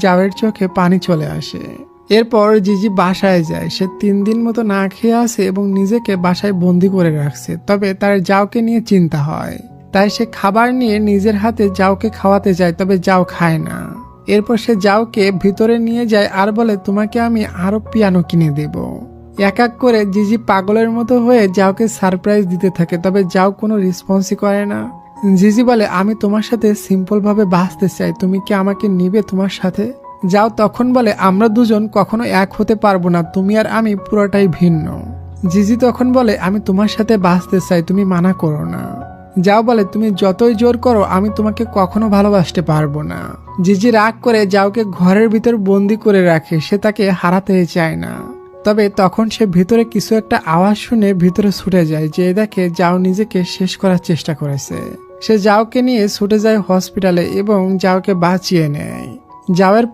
জাওয়ের চোখে পানি চলে আসে। এরপর জিজি বাসায় যায়। সে 3 দিন মতো না খেয়ে আসে এবং নিজেকে বাসায় বন্দি করে রাখছে। তবে তার জাওকে নিয়ে চিন্তা হয়, তাই সে খাবার নিয়ে নিজের হাতে জাওকে খাওয়াতে যায়, তবে জাও খায় না। এরপর সে জাওকে ভিতরে নিয়ে যায় আর বলে, তোমাকে আমি আরো পিয়ানো কিনে দেব। এক এক করে জিজি পাগলের মতো হয়ে জাওকে সারপ্রাইজ দিতে থাকে, তবে জাও কোনো রেসপন্সই করে না। জিজি বলে, আমি তোমার সাথে সিম্পল ভাবে বাঁচতে চাই, তুমি কি আমাকে নিবে তোমার সাথে? যাও তখন বলে, আমরা দুজন কখনো এক হতে পারবো না, তুমি আর আমি পুরোটাই ভিন্ন। জিজি তখন বলে, আমি তোমার সাথে বাঁচতে চাই, তুমি মানা করো না। যাও বলে, তুমি যতই জোর করো আমি তোমাকে কখনো ভালোবাসতে পারবো না। জিজি রাগ করে যাওকে ঘরের ভিতর বন্দি করে রাখে, সে তাকে হারাতে চায় না। তবে তখন সে ভিতরে কিছু একটা আওয়াজ শুনে ভিতরে ছুটে যায়, যে দেখে যাও নিজেকে শেষ করার চেষ্টা করেছে। সে যাওকে নিয়ে ছুটে যায় হসপিটালে এবং যাওকে বাঁচিয়ে নেয়। যাওয়ের